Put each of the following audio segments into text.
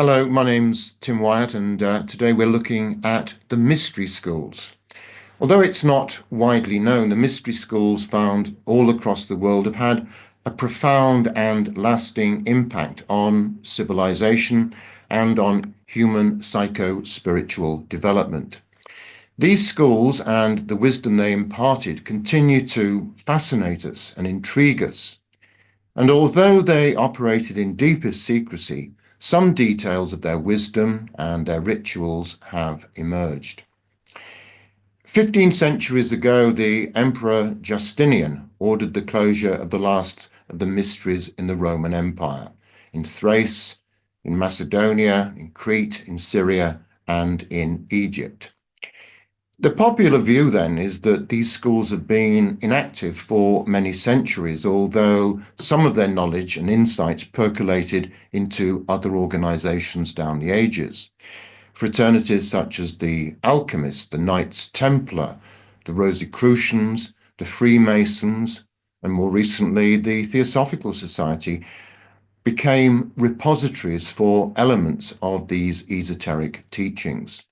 Hello, my name's Tim Wyatt, and today we're looking at the mystery schools. Although it's not widely known, the mystery schools found all across the world have had a profound and lasting impact on civilization and on human psycho-spiritual development. These schools and the wisdom they imparted continue to fascinate us and intrigue us. And although they operated in deepest secrecy, some details of their wisdom and their rituals have emerged. 15 centuries ago, the Emperor Justinian ordered the closure of the last of the mysteries in the Roman Empire, in Thrace, in Macedonia, in Crete, in Syria, and in Egypt. The popular view then is that these schools have been inactive for many centuries, although some of their knowledge and insights percolated into other organizations down the ages. Fraternities such as the Alchemists, the Knights Templar, the Rosicrucians, the Freemasons, and more recently the Theosophical Society became repositories for elements of these esoteric teachings.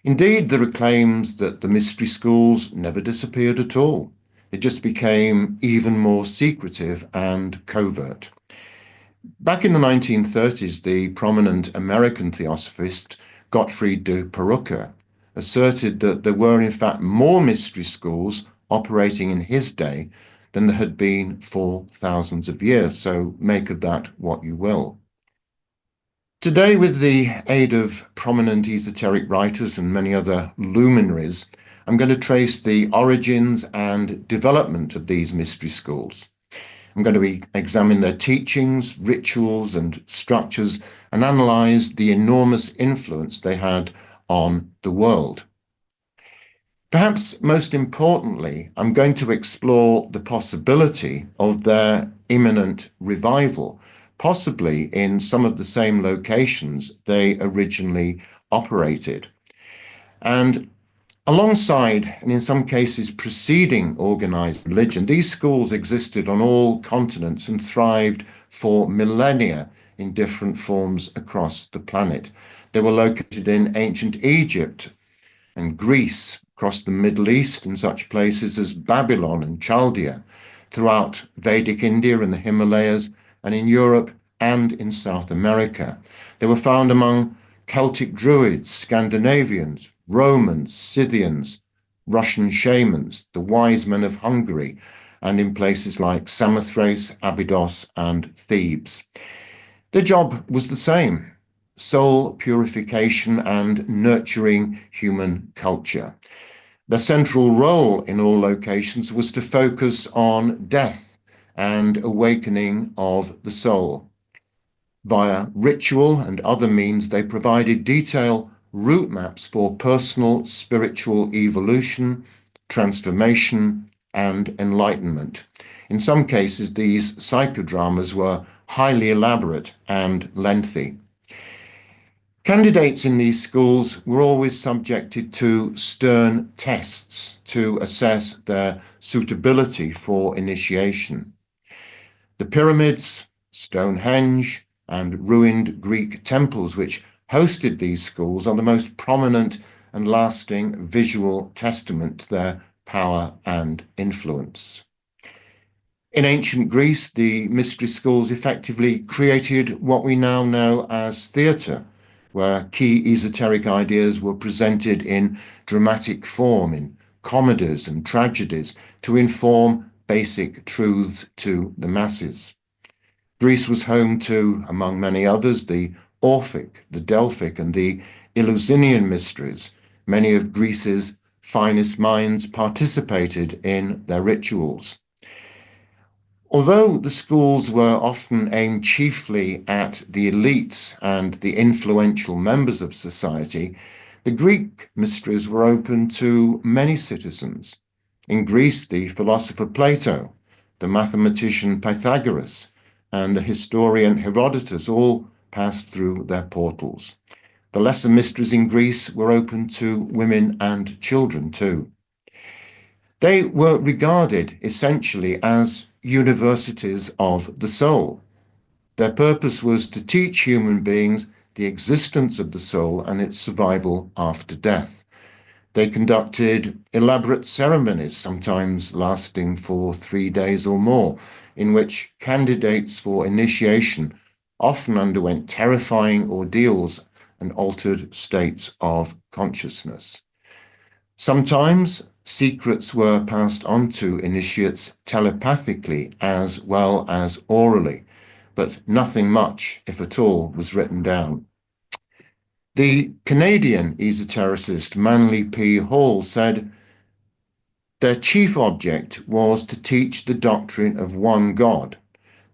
Indeed, there are claims that the mystery schools never disappeared at all. It just became even more secretive and covert. Back in the 1930s, the prominent American theosophist Gottfried de Perucker asserted that there were in fact more mystery schools operating in his day than there had been for thousands of years, so make of that what you will. Today, with the aid of prominent esoteric writers and many other luminaries, I'm going to trace the origins and development of these mystery schools. I'm going to examine their teachings, rituals, and structures, and analyze the enormous influence they had on the world. Perhaps most importantly, I'm going to explore the possibility of their imminent revival, possibly in some of the same locations they originally operated. And alongside, and in some cases preceding organized religion, these schools existed on all continents and thrived for millennia in different forms across the planet. They were located in ancient Egypt and Greece, across the Middle East in such places as Babylon and Chaldea, throughout Vedic India and the Himalayas, and in Europe and in South America. They were found among Celtic Druids, Scandinavians, Romans, Scythians, Russian shamans, the wise men of Hungary, and in places like Samothrace, Abydos, and Thebes. Their job was the same: soul purification and nurturing human culture. Their central role in all locations was to focus on death and awakening of the soul. Via ritual and other means, they provided detailed route maps for personal spiritual evolution, transformation, and enlightenment. In some cases, these psychodramas were highly elaborate and lengthy. Candidates in these schools were always subjected to stern tests to assess their suitability for initiation. The pyramids, Stonehenge, and ruined Greek temples which hosted these schools are the most prominent and lasting visual testament to their power and influence. In ancient Greece, the mystery schools effectively created what we now know as theatre, where key esoteric ideas were presented in dramatic form, in comedies and tragedies, to inform basic truths to the masses. Greece was home to, among many others, the Orphic, the Delphic, and the Eleusinian Mysteries. Many of Greece's finest minds participated in their rituals. Although the schools were often aimed chiefly at the elites and the influential members of society, the Greek mysteries were open to many citizens. In Greece, the philosopher Plato, the mathematician Pythagoras, and the historian Herodotus all passed through their portals. The lesser mysteries in Greece were open to women and children too. They were regarded essentially as universities of the soul. Their purpose was to teach human beings the existence of the soul and its survival after death. They conducted elaborate ceremonies, sometimes lasting for 3 days or more, in which candidates for initiation often underwent terrifying ordeals and altered states of consciousness. Sometimes secrets were passed on to initiates telepathically as well as orally, but nothing much, if at all, was written down. The Canadian esotericist Manly P. Hall said their chief object was to teach the doctrine of one God,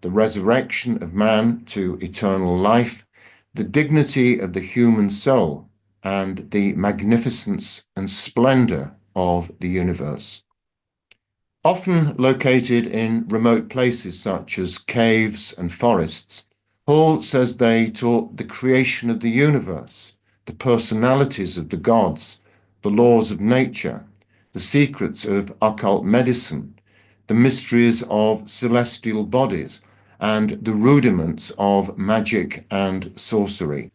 the resurrection of man to eternal life, the dignity of the human soul, and the magnificence and splendor of the universe. Often located in remote places such as caves and forests, Hall says they taught the creation of the universe, the personalities of the gods, the laws of nature, the secrets of occult medicine, the mysteries of celestial bodies, and the rudiments of magic and sorcery.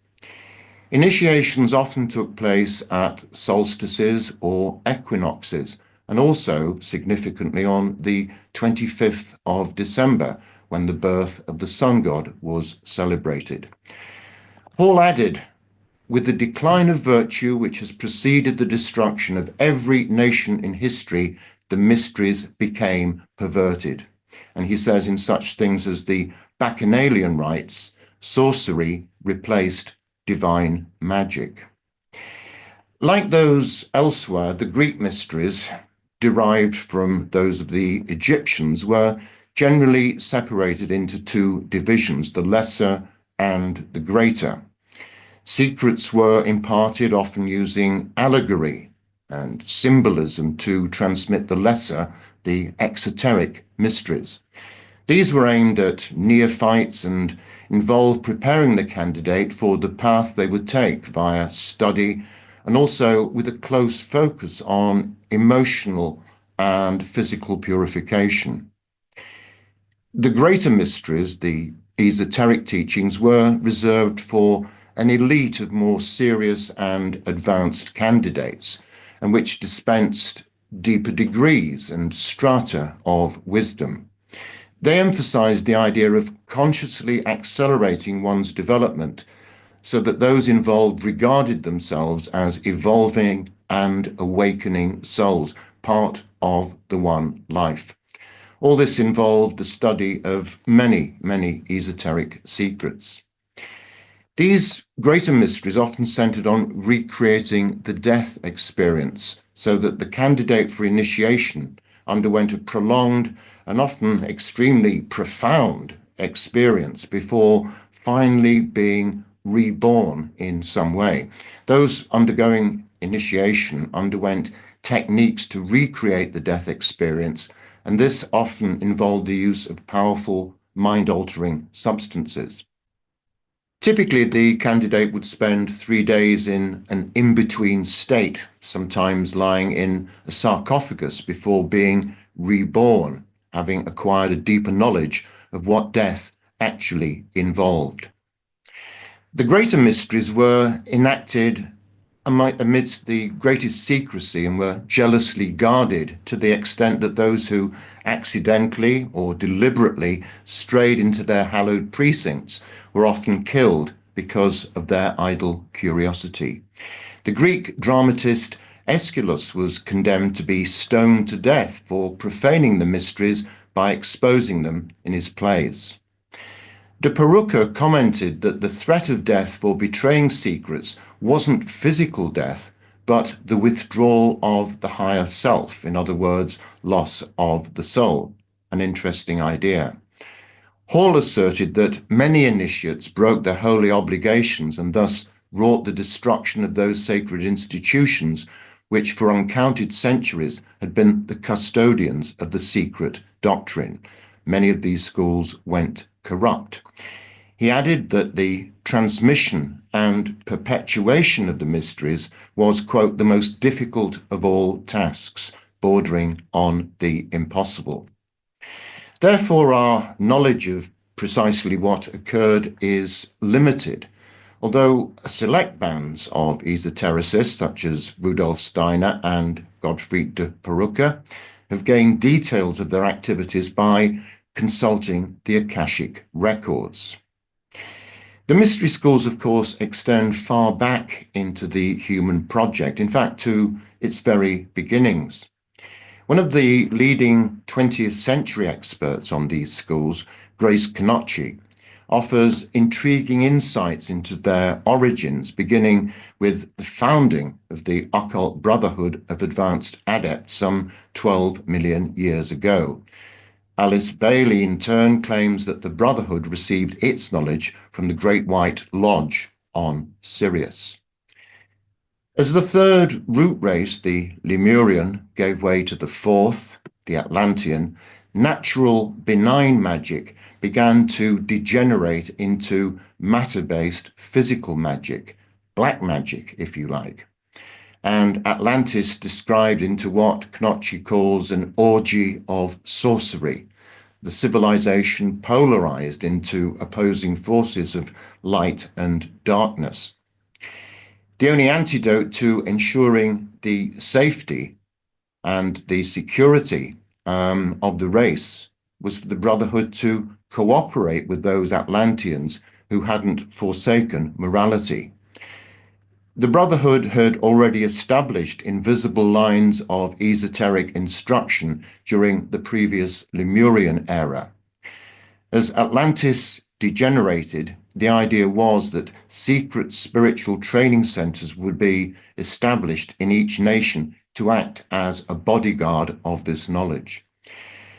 Initiations often took place at solstices or equinoxes, and also significantly on the 25th of December, when the birth of the sun god was celebrated. Paul added, with the decline of virtue which has preceded the destruction of every nation in history, the mysteries became perverted. And he says in such things as the Bacchanalian rites, sorcery replaced divine magic. Like those elsewhere, the Greek mysteries, derived from those of the Egyptians, were generally separated into two divisions, the lesser and the greater. Secrets were imparted often using allegory and symbolism to transmit the lesser, the exoteric mysteries. These were aimed at neophytes and involved preparing the candidate for the path they would take via study, and also with a close focus on emotional and physical purification. The greater mysteries, the esoteric teachings, were reserved for an elite of more serious and advanced candidates, and which dispensed deeper degrees and strata of wisdom. They emphasized the idea of consciously accelerating one's development so that those involved regarded themselves as evolving and awakening souls, part of the one life. All this involved the study of many, many esoteric secrets. These greater mysteries often centered on recreating the death experience so that the candidate for initiation underwent a prolonged and often extremely profound experience before finally being reborn in some way. Those undergoing initiation underwent techniques to recreate the death experience, and this often involved the use of powerful mind-altering substances. Typically, the candidate would spend 3 days in an in-between state, sometimes lying in a sarcophagus before being reborn, having acquired a deeper knowledge of what death actually involved. The greater mysteries were enacted amidst the greatest secrecy and were jealously guarded to the extent that those who accidentally or deliberately strayed into their hallowed precincts were often killed because of their idle curiosity. The Greek dramatist Aeschylus was condemned to be stoned to death for profaning the mysteries by exposing them in his plays. De Perucca commented that the threat of death for betraying secrets wasn't physical death, but the withdrawal of the higher self, in other words, loss of the soul. An interesting idea. Hall asserted that many initiates broke their holy obligations and thus wrought the destruction of those sacred institutions which for uncounted centuries had been the custodians of the secret doctrine. Many of these schools went corrupt. He added that the transmission and perpetuation of the mysteries was, quote, the most difficult of all tasks, bordering on the impossible. Therefore, our knowledge of precisely what occurred is limited, although select bands of esotericists such as Rudolf Steiner and Gottfried de Perucca have gained details of their activities by consulting the Akashic records. The mystery schools, of course, extend far back into the human project, in fact, to its very beginnings. One of the leading 20th century experts on these schools, Grace Canocci, offers intriguing insights into their origins, beginning with the founding of the occult Brotherhood of Advanced Adepts some 12 million years ago. Alice Bailey, in turn, claims that the Brotherhood received its knowledge from the Great White Lodge on Sirius. As the third root race, the Lemurian, gave way to the fourth, the Atlantean, natural benign magic began to degenerate into matter-based physical magic, black magic, if you like. And Atlantis described into what Canocci calls an orgy of sorcery, the civilization polarized into opposing forces of light and darkness. The only antidote to ensuring the safety and the security of the race was for the Brotherhood to cooperate with those Atlanteans who hadn't forsaken morality. The Brotherhood had already established invisible lines of esoteric instruction during the previous Lemurian era. As Atlantis degenerated, the idea was that secret spiritual training centers would be established in each nation to act as a bodyguard of this knowledge.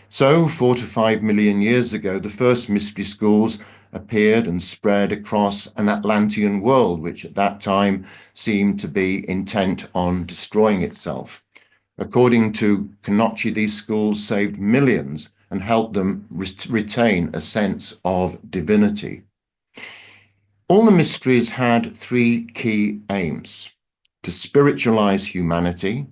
So, 4 to 5 million years ago, the first mystery schools appeared and spread across an Atlantean world, which at that time seemed to be intent on destroying itself. According to Canocci, these schools saved millions and helped them retain a sense of divinity. All the mysteries had three key aims: to spiritualize humanity,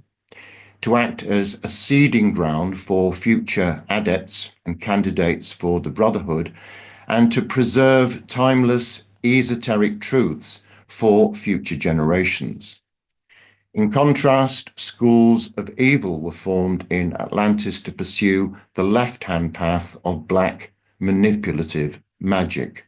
to act as a seeding ground for future adepts and candidates for the Brotherhood, and to preserve timeless esoteric truths for future generations. In contrast, schools of evil were formed in Atlantis to pursue the left-hand path of black manipulative magic.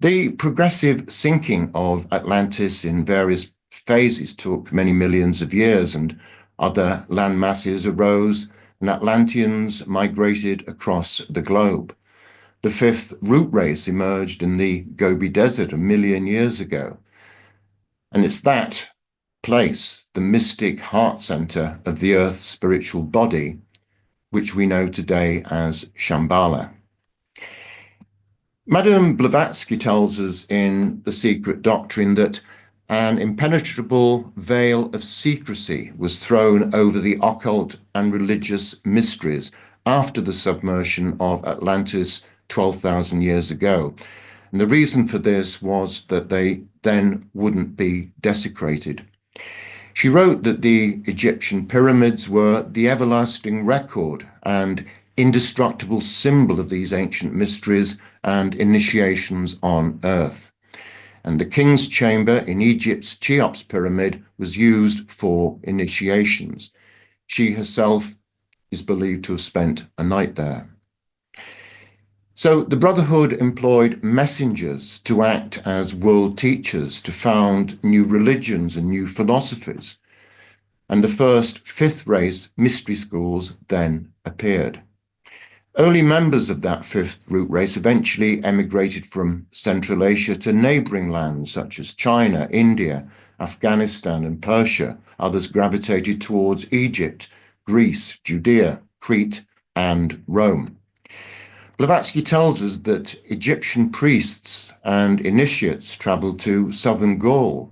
The progressive sinking of Atlantis in various phases took many millions of years, and other land masses arose, and Atlanteans migrated across the globe. The fifth root race emerged in the Gobi Desert 1 million years ago. And it's that place, the mystic heart center of the Earth's spiritual body, which we know today as Shambhala. Madame Blavatsky tells us in The Secret Doctrine that an impenetrable veil of secrecy was thrown over the occult and religious mysteries after the submersion of Atlantis 12,000 years ago. And the reason for this was that they then wouldn't be desecrated. She wrote that the Egyptian pyramids were the everlasting record and indestructible symbol of these ancient mysteries and initiations on earth. And the king's chamber in Egypt's Cheops pyramid was used for initiations. She herself is believed to have spent a night there. So the Brotherhood employed messengers to act as world teachers, to found new religions and new philosophies. And the first fifth race mystery schools then appeared. Early members of that fifth root race eventually emigrated from Central Asia to neighboring lands such as China, India, Afghanistan, and Persia. Others gravitated towards Egypt, Greece, Judea, Crete, and Rome. Blavatsky tells us that Egyptian priests and initiates traveled to southern Gaul,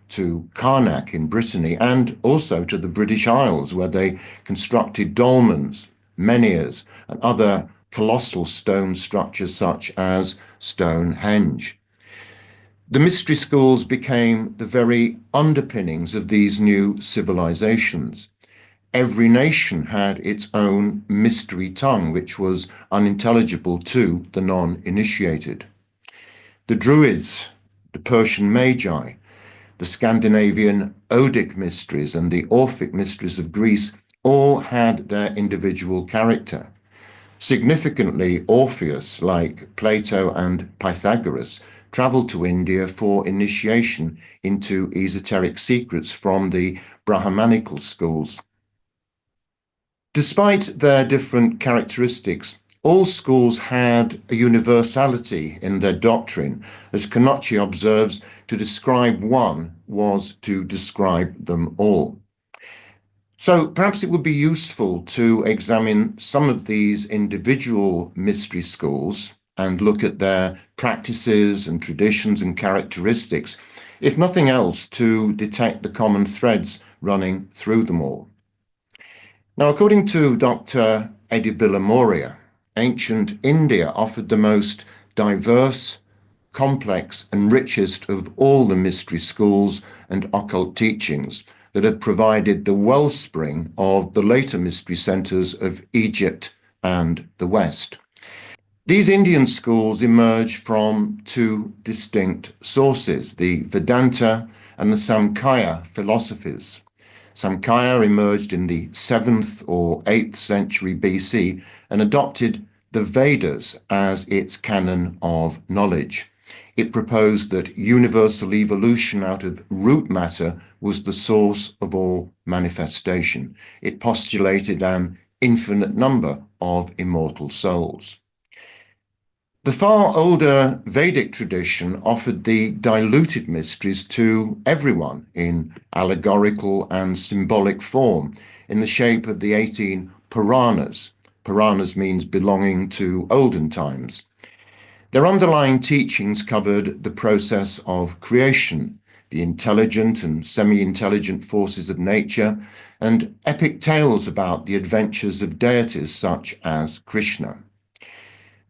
to Karnak in Brittany, and also to the British Isles, where they constructed dolmens, menhirs, and other colossal stone structures such as Stonehenge. The mystery schools became the very underpinnings of these new civilizations. Every nation had its own mystery tongue, which was unintelligible to the non-initiated. The Druids the Persian Magi, the Scandinavian Odic mysteries, and the Orphic mysteries of Greece all had their individual character. Significantly, Orpheus, like Plato and Pythagoras, travelled to India for initiation into esoteric secrets from the Brahmanical schools. Despite their different characteristics, all schools had a universality in their doctrine. As Kanochi observes, to describe one was to describe them all. So perhaps it would be useful to examine some of these individual mystery schools and look at their practices and traditions and characteristics, if nothing else, to detect the common threads running through them all. Now, according to Dr. Edibilla Moria, ancient India offered the most diverse, complex, and richest of all the mystery schools and occult teachings that have provided the wellspring of the later mystery centers of Egypt and the West. These Indian schools emerge from two distinct sources, the Vedanta and the Samkhya philosophies. Samkhya emerged in the 7th or 8th century BC and adopted the Vedas as its canon of knowledge. It proposed that universal evolution out of root matter was the source of all manifestation. It postulated an infinite number of immortal souls. The far older Vedic tradition offered the diluted mysteries to everyone in allegorical and symbolic form in the shape of the 18 Puranas. Puranas means belonging to olden times. Their underlying teachings covered the process of creation, the intelligent and semi-intelligent forces of nature, and epic tales about the adventures of deities such as Krishna.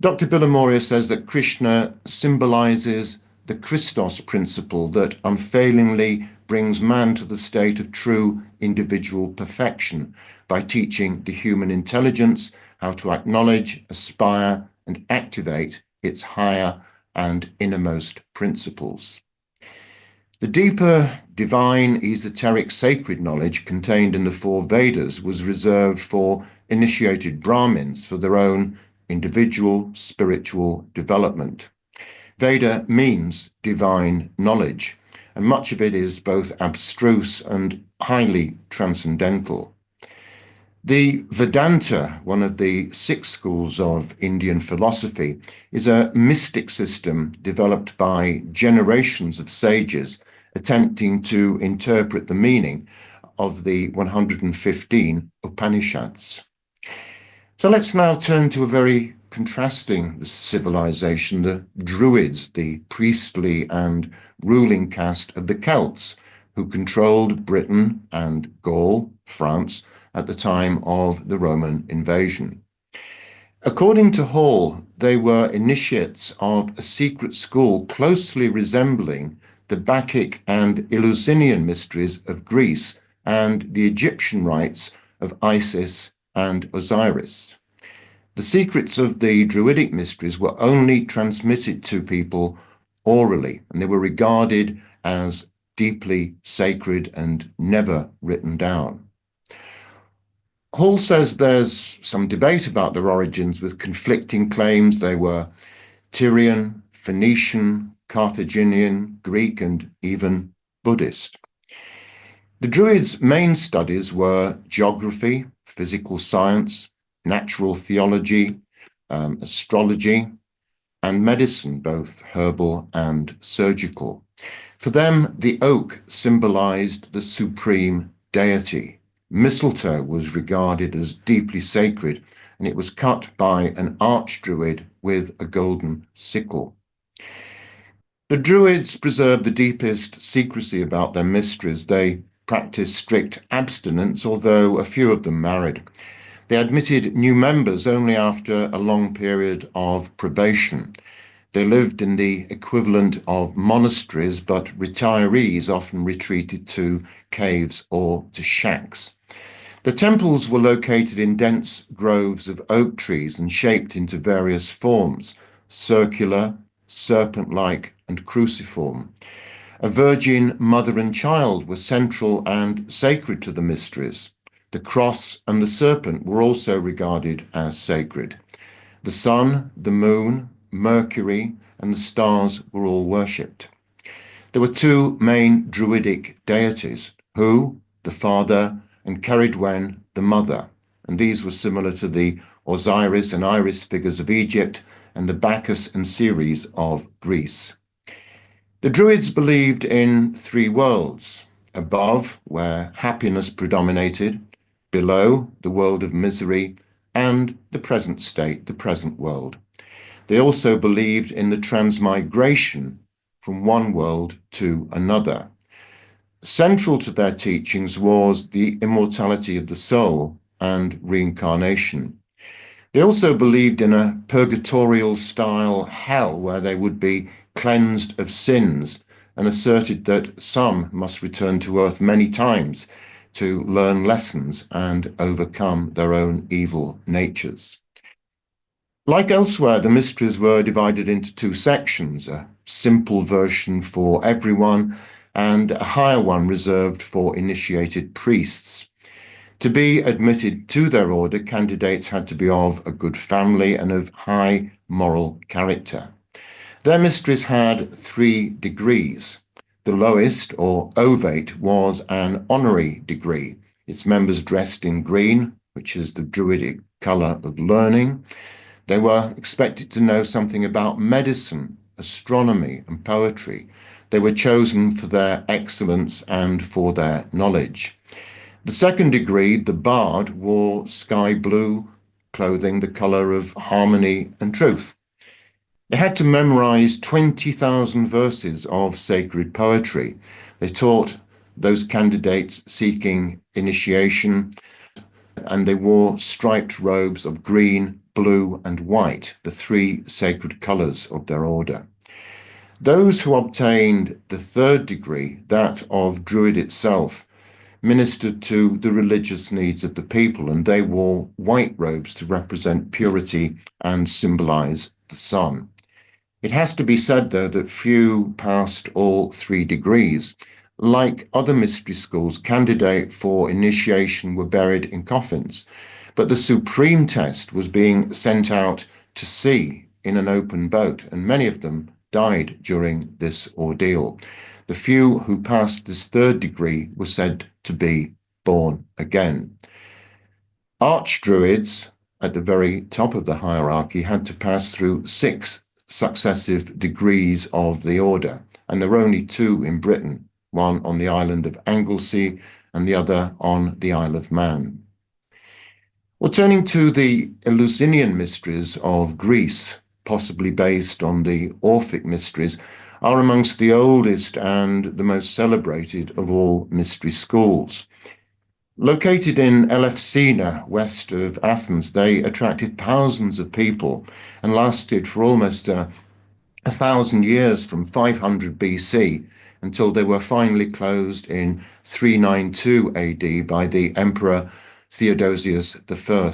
Dr. Billamoria says that Krishna symbolizes the Christos principle that unfailingly brings man to the state of true individual perfection by teaching the human intelligence how to acknowledge, aspire, and activate its higher and innermost principles. The deeper, divine, esoteric, sacred knowledge contained in the four Vedas was reserved for initiated Brahmins for their own individual spiritual development. Veda means divine knowledge, and much of it is both abstruse and highly transcendental. The Vedanta, one of the 6 schools of Indian philosophy, is a mystic system developed by generations of sages attempting to interpret the meaning of the 115 Upanishads. So let's now turn to a very contrasting civilization, the Druids, the priestly and ruling caste of the Celts, who controlled Britain and Gaul, France, at the time of the Roman invasion. According to Hall, they were initiates of a secret school closely resembling the Bacchic and Eleusinian mysteries of Greece and the Egyptian rites of Isis and Osiris. The secrets of the Druidic mysteries were only transmitted to people orally, and they were regarded as deeply sacred and never written down. Hall says there's some debate about their origins with conflicting claims. They were Tyrian, Phoenician, Carthaginian, Greek, and even Buddhist. The Druids' main studies were geography, physical science, natural theology, astrology, and medicine, both herbal and surgical. For them, the oak symbolized the supreme deity. Mistletoe was regarded as deeply sacred, and it was cut by an archdruid with a golden sickle. The Druids preserved the deepest secrecy about their mysteries. They practiced strict abstinence, although a few of them married. They admitted new members only after a long period of probation. They lived in the equivalent of monasteries, but retirees often retreated to caves or to shacks. The temples were located in dense groves of oak trees and shaped into various forms: circular, serpent-like, and cruciform. A virgin mother and child were central and sacred to the mysteries. The cross and the serpent were also regarded as sacred. The sun, the moon, Mercury, and the stars were all worshipped. There were two main druidic deities, Hu, the father, and Ceridwen, the mother, and these were similar to the Osiris and Iris figures of Egypt and the Bacchus and Ceres of Greece. The Druids believed in three worlds: above, where happiness predominated; below, the world of misery; and the present state, the present world. They also believed in the transmigration from one world to another. Central to their teachings was the immortality of the soul and reincarnation. They also believed in a purgatorial style hell where they would be cleansed of sins, and asserted that some must return to earth many times to learn lessons and overcome their own evil natures. Like elsewhere, the mysteries were divided into two sections: a simple version for everyone and a higher one reserved for initiated priests. To be admitted to their order, candidates had to be of a good family and of high moral character. Their mysteries had 3 degrees. The lowest, or ovate, was an honorary degree. Its members dressed in green, which is the druidic colour of learning. They were expected to know something about medicine, astronomy, and poetry. They were chosen for their excellence and for their knowledge. The second degree, the bard, wore sky blue clothing, the colour of harmony and truth. They had to memorize 20,000 verses of sacred poetry. They taught those candidates seeking initiation, and they wore striped robes of green, blue, and white, the 3 sacred colours of their order. Those who obtained the third degree, that of Druid itself, ministered to the religious needs of the people, and they wore white robes to represent purity and symbolize the sun. It has to be said, though, that few passed all 3 degrees. Like other mystery schools, candidates for initiation were buried in coffins, but the supreme test was being sent out to sea in an open boat, and many of them died during this ordeal. The few who passed this third degree were said to be born again. Archdruids, at the very top of the hierarchy, had to pass through 6 successive degrees of the order, and there were only 2 in Britain, one on the island of Anglesey and the other on the Isle of Man. Well, turning to the Eleusinian mysteries of Greece, possibly based on the Orphic mysteries, are amongst the oldest and the most celebrated of all mystery schools. Located in Eleusina, west of Athens, they attracted thousands of people and lasted for almost 1,000 years, from 500 BC until they were finally closed in 392 AD by the Emperor Theodosius I.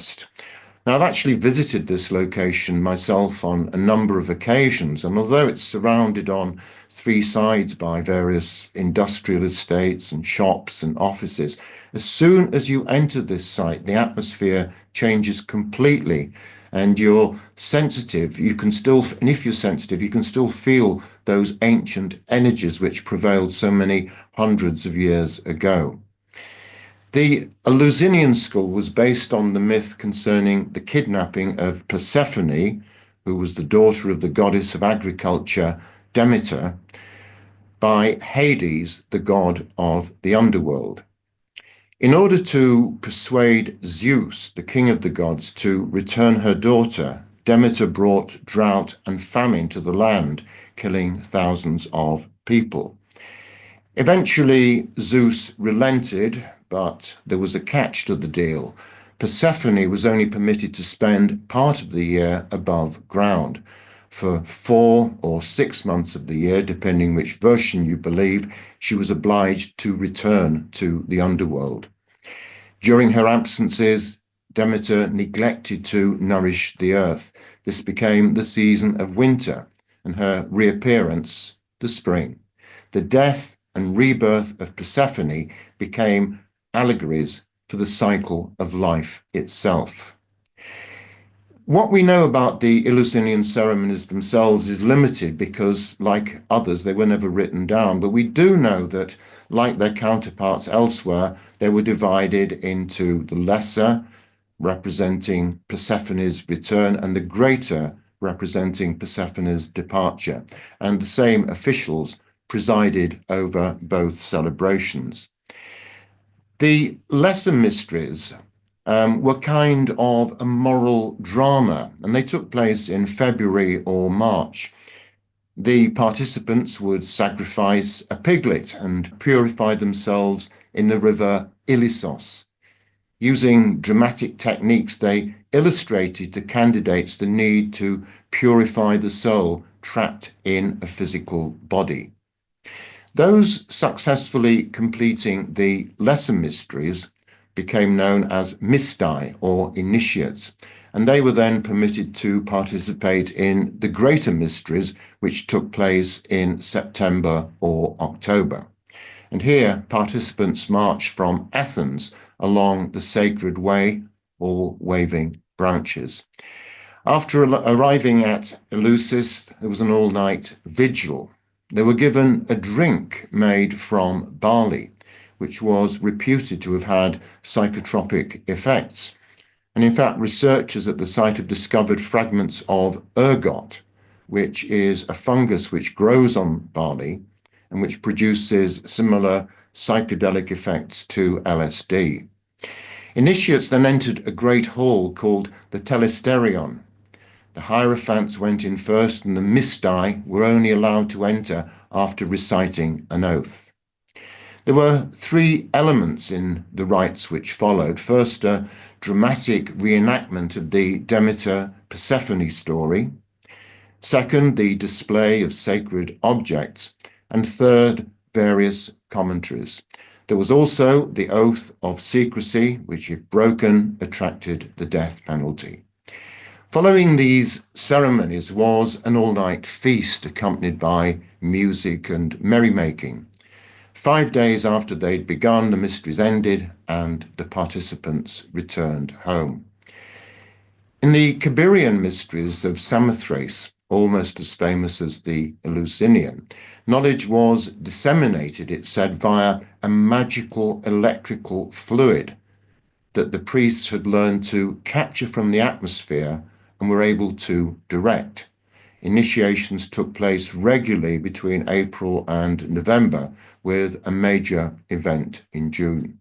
Now, I've actually visited this location myself on a number of occasions, and although it's surrounded on 3 sides by various industrial estates and shops and offices, as soon as you enter this site, the atmosphere changes completely, and you're sensitive. And if you're sensitive, you can still feel those ancient energies which prevailed so many hundreds of years ago. The Eleusinian school was based on the myth concerning the kidnapping of Persephone, who was the daughter of the goddess of agriculture, Demeter, by Hades, the god of the underworld. In order to persuade Zeus, the king of the gods, to return her daughter, Demeter brought drought and famine to the land, killing thousands of people. Eventually, Zeus relented, but there was a catch to the deal. Persephone was only permitted to spend part of the year above ground. For 4 or 6 months of the year, depending which version you believe, she was obliged to return to the underworld. During her absences, Demeter neglected to nourish the earth. This became the season of winter, and her reappearance the spring. The death and rebirth of Persephone became allegories for the cycle of life itself. What we know about the Eleusinian ceremonies themselves is limited because, like others, they were never written down. But we do know that, like their counterparts elsewhere, they were divided into the lesser, representing Persephone's return, and the greater, representing Persephone's departure. And the same officials presided over both celebrations. The lesser mysteries were kind of a moral drama, and they took place in February or March. The participants would sacrifice a piglet and purify themselves in the river Ilissos. Using dramatic techniques, they illustrated to candidates the need to purify the soul trapped in a physical body. Those successfully completing the lesser mysteries became known as mystai, or initiates, and they were then permitted to participate in the greater mysteries, which took place in September or October. And here participants marched from Athens along the sacred way, all waving branches. After arriving at Eleusis, there was an all-night vigil. They were given a drink made from barley, which was reputed to have had psychotropic effects. And in fact, researchers at the site have discovered fragments of ergot, which is a fungus which grows on barley and which produces similar psychedelic effects to LSD. Initiates then entered a great hall called the Telesterion. The Hierophants went in first, and the Mystai were only allowed to enter after reciting an oath. There were three elements in the rites which followed. First, a dramatic reenactment of the Demeter-Persephone story. Second, the display of sacred objects. And third, various commentaries. There was also the oath of secrecy, which, if broken, attracted the death penalty. Following these ceremonies was an all-night feast accompanied by music and merrymaking. 5 days after they'd begun, the mysteries ended and the participants returned home. In the Kabirian mysteries of Samothrace, almost as famous as the Eleusinian, knowledge was disseminated, it said, via a magical electrical fluid that the priests had learned to capture from the atmosphere and were able to direct. Initiations took place regularly between April and November, with a major event in June.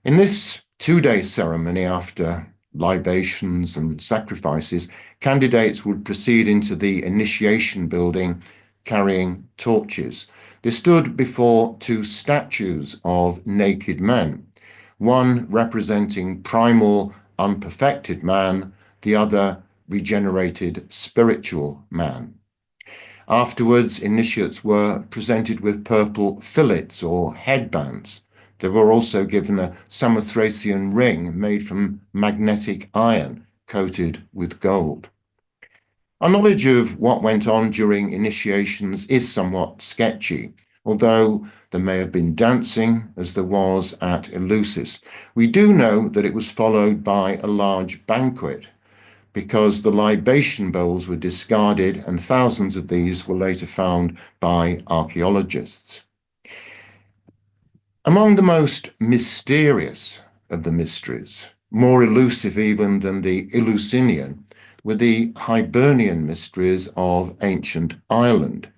In this 2-day ceremony, after libations and sacrifices, candidates would proceed into the initiation building carrying torches. They stood before two statues of naked men, one representing primal, unperfected man, the other regenerated spiritual man. Afterwards, initiates were presented with purple fillets or headbands. They were also given a Samothracian ring made from magnetic iron coated with gold. Our knowledge of what went on during initiations is somewhat sketchy, although there may have been dancing, as there was at Eleusis. We do know that it was followed by a large banquet, because the libation bowls were discarded and thousands of these were later found by archaeologists. Among the most mysterious of the mysteries, more elusive even than the Eleusinian, were the Hibernian mysteries of ancient Ireland,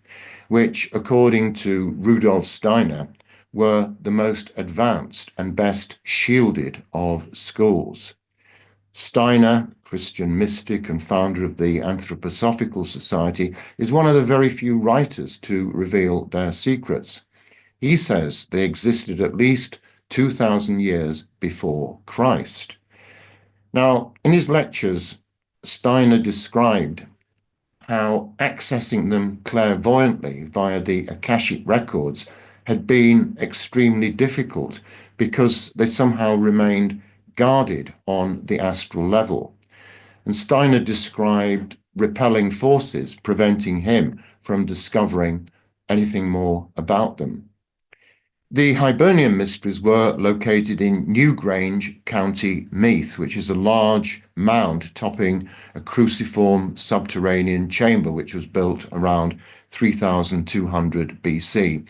which, according to Rudolf Steiner, were the most advanced and best shielded of schools. Steiner, Christian mystic and founder of the Anthroposophical Society, is one of the very few writers to reveal their secrets. He says they existed at least 2,000 years before Christ. Now, in his lectures, Steiner described how accessing them clairvoyantly via the Akashic records had been extremely difficult because they somehow remained guarded on the astral level. And Steiner described repelling forces preventing him from discovering anything more about them. The Hibernian Mysteries were located in Newgrange, County Meath, which is a large mound topping a cruciform subterranean chamber which was built around 3200 BC.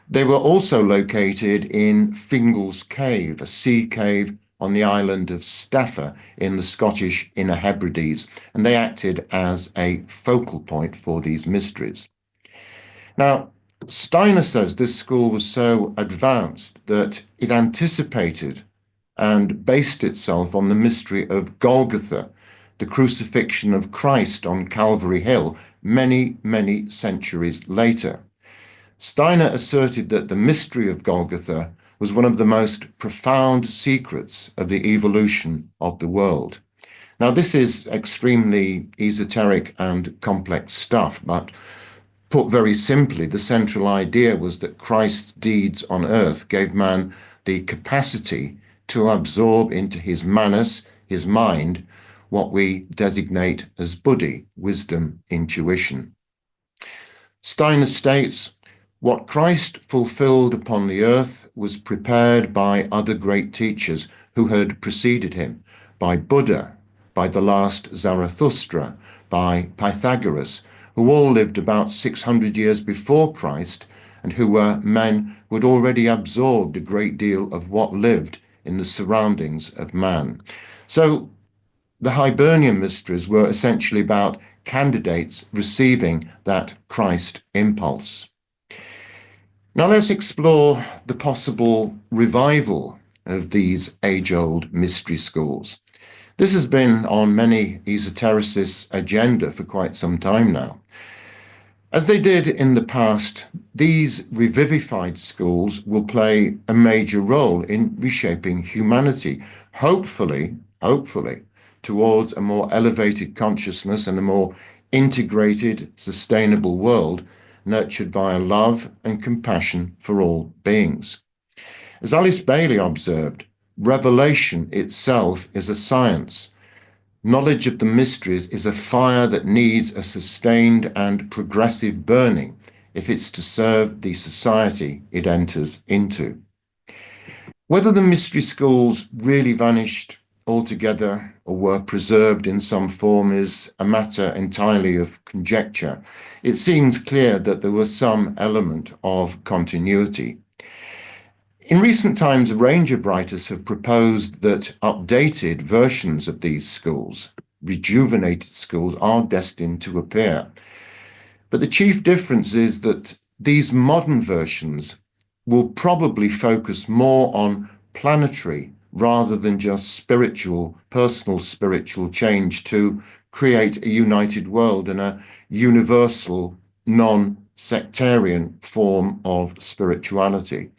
They were also located in Fingal's Cave, a sea cave on the island of Staffa in the Scottish Inner Hebrides, and they acted as a focal point for these mysteries. Now, Steiner says this school was so advanced that it anticipated and based itself on the mystery of Golgotha, the crucifixion of Christ on Calvary Hill, many, many centuries later. Steiner asserted that the mystery of Golgotha was one of the most profound secrets of the evolution of the world. Now, this is extremely esoteric and complex stuff, but put very simply, the central idea was that Christ's deeds on earth gave man the capacity to absorb into his manas, his mind, what we designate as buddhi, wisdom, intuition. Steiner states, what Christ fulfilled upon the earth was prepared by other great teachers who had preceded him, by Buddha, by the last Zarathustra, by Pythagoras, who all lived about 600 years before Christ and who were men who had already absorbed a great deal of what lived in the surroundings of man. So the Hibernian mysteries were essentially about candidates receiving that Christ impulse. Now let's explore the possible revival of these age-old mystery schools. This has been on many esotericists' agenda for quite some time now. As they did in the past, these revivified schools will play a major role in reshaping humanity, hopefully, towards a more elevated consciousness and a more integrated, sustainable world nurtured via love and compassion for all beings. As Alice Bailey observed, revelation itself is a science. Knowledge of the mysteries is a fire that needs a sustained and progressive burning if it's to serve the society it enters into. Whether the mystery schools really vanished altogether or were preserved in some form is a matter entirely of conjecture. It seems clear that there was some element of continuity. In recent times, a range of writers have proposed that updated versions of these schools, rejuvenated schools, are destined to appear. But the chief difference is that these modern versions will probably focus more on planetary rather than just spiritual, personal spiritual change to create a united world and a universal, non-sectarian form of spirituality.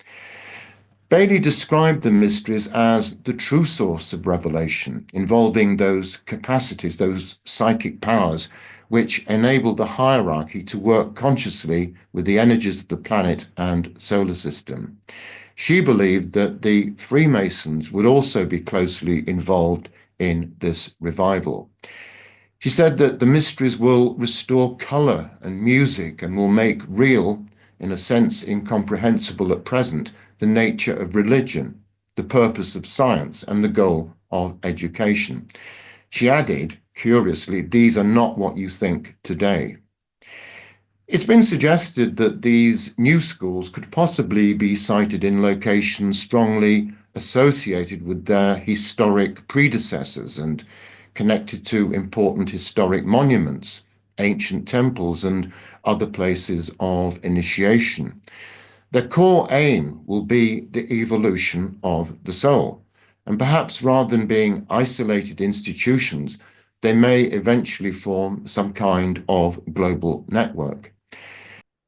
Bailey described the mysteries as the true source of revelation, involving those capacities, those psychic powers, which enable the hierarchy to work consciously with the energies of the planet and solar system. She believed that the Freemasons would also be closely involved in this revival. She said that the mysteries will restore colour and music and will make real, in a sense incomprehensible at present, the nature of religion, the purpose of science, and the goal of education. She added, curiously, these are not what you think today. It's been suggested that these new schools could possibly be sited in locations strongly associated with their historic predecessors and connected to important historic monuments, ancient temples, and other places of initiation. Their core aim will be the evolution of the soul, and perhaps rather than being isolated institutions, they may eventually form some kind of global network.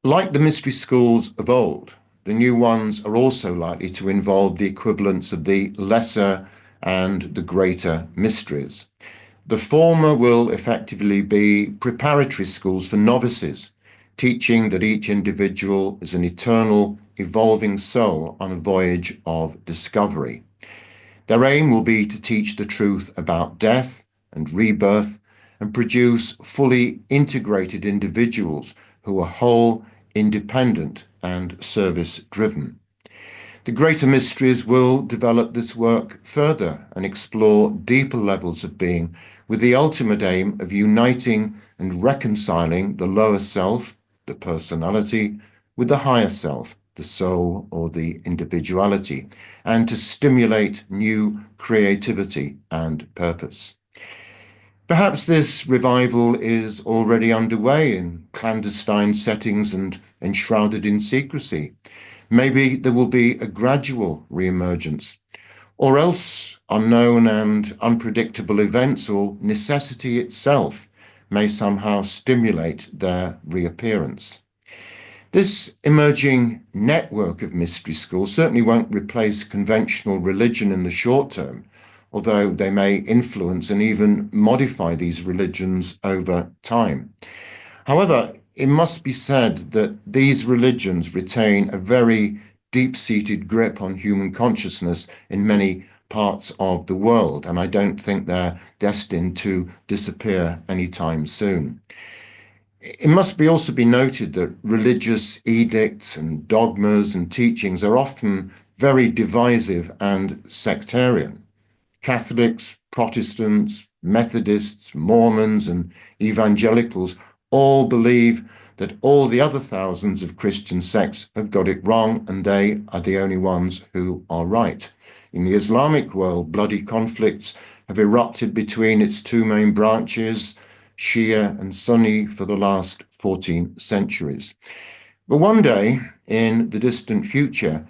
Like the mystery schools of old, the new ones are also likely to involve the equivalents of the lesser and the greater mysteries. The former will effectively be preparatory schools for novices, teaching that each individual is an eternal, evolving soul on a voyage of discovery. Their aim will be to teach the truth about death and rebirth and produce fully integrated individuals who are whole, independent and service-driven. The greater mysteries will develop this work further and explore deeper levels of being, with the ultimate aim of uniting and reconciling the lower self, the personality, with the higher self, the soul or the individuality, and to stimulate new creativity and purpose. Perhaps this revival is already underway in clandestine settings and enshrouded in secrecy. Maybe there will be a gradual re-emergence, or else unknown and unpredictable events or necessity itself may somehow stimulate their reappearance. This emerging network of mystery schools certainly won't replace conventional religion in the short term, although they may influence and even modify these religions over time. However, it must be said that these religions retain a very deep-seated grip on human consciousness in many parts of the world, and I don't think they're destined to disappear anytime soon. It must also be noted that religious edicts and dogmas and teachings are often very divisive and sectarian. Catholics, Protestants, Methodists, Mormons, and evangelicals all believe that all the other thousands of Christian sects have got it wrong and they are the only ones who are right. In the Islamic world, bloody conflicts have erupted between its two main branches, Shia and Sunni, for the last 14 centuries. But one day, in the distant future,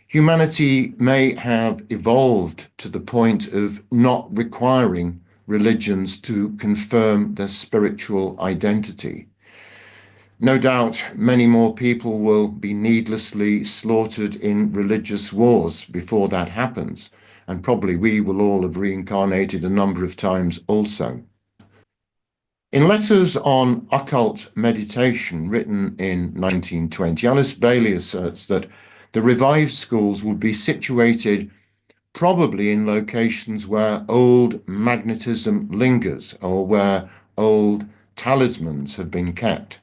humanity may have evolved to the point of not requiring religions to confirm their spiritual identity. No doubt many more people will be needlessly slaughtered in religious wars before that happens, and probably we will all have reincarnated a number of times also. In Letters on Occult Meditation, written in 1920, Alice Bailey asserts that the revived schools would be situated probably in locations where old magnetism lingers or where old talismans have been kept.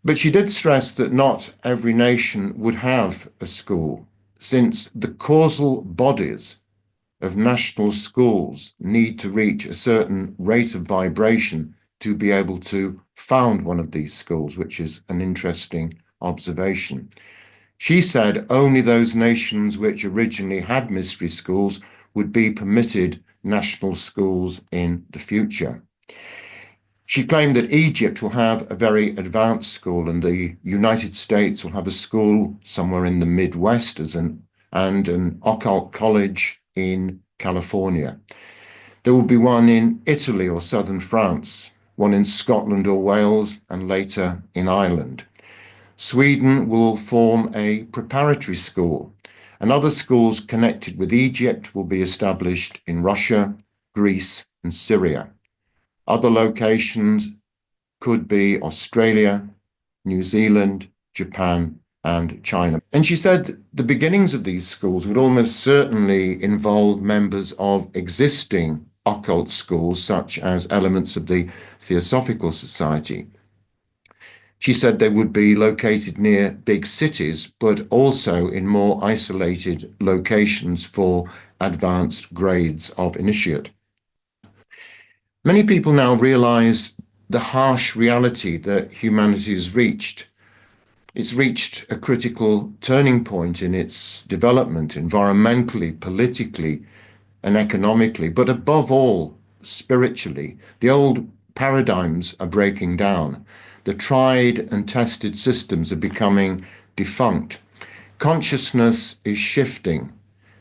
But she did stress that not every nation would have a school, since the causal bodies of national schools need to reach a certain rate of vibration to be able to found one of these schools, which is an interesting observation. She said only those nations which originally had mystery schools would be permitted national schools in the future. She claimed that Egypt will have a very advanced school and the United States will have a school somewhere in the Midwest and an occult college in California. There will be one in Italy or southern France, one in Scotland or Wales, and later in Ireland. Sweden will form a preparatory school, and other schools connected with Egypt will be established in Russia, Greece, and Syria. Other locations could be Australia, New Zealand, Japan, and China. And she said the beginnings of these schools would almost certainly involve members of existing occult schools, such as elements of the Theosophical Society. She said they would be located near big cities, but also in more isolated locations for advanced grades of initiate. Many people now realize the harsh reality that humanity has reached. It's reached a critical turning point in its development, environmentally, politically, and economically, but above all, spiritually. The old paradigms are breaking down. The tried and tested systems are becoming defunct. Consciousness is shifting.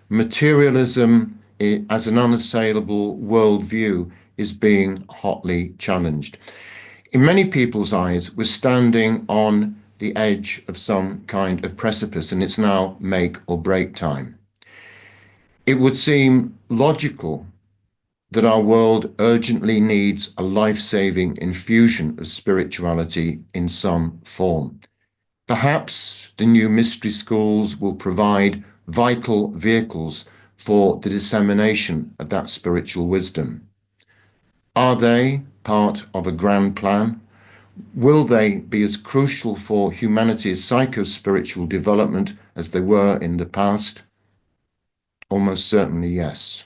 Materialism as an unassailable worldview is being hotly challenged. In many people's eyes, we're standing on the edge of some kind of precipice, and it's now make or break time. It would seem logical that our world urgently needs a life-saving infusion of spirituality in some form. Perhaps the new mystery schools will provide vital vehicles for the dissemination of that spiritual wisdom. Are they part of a grand plan, Will they be as crucial for humanity's psycho-spiritual development as they were in the past? Almost certainly, yes.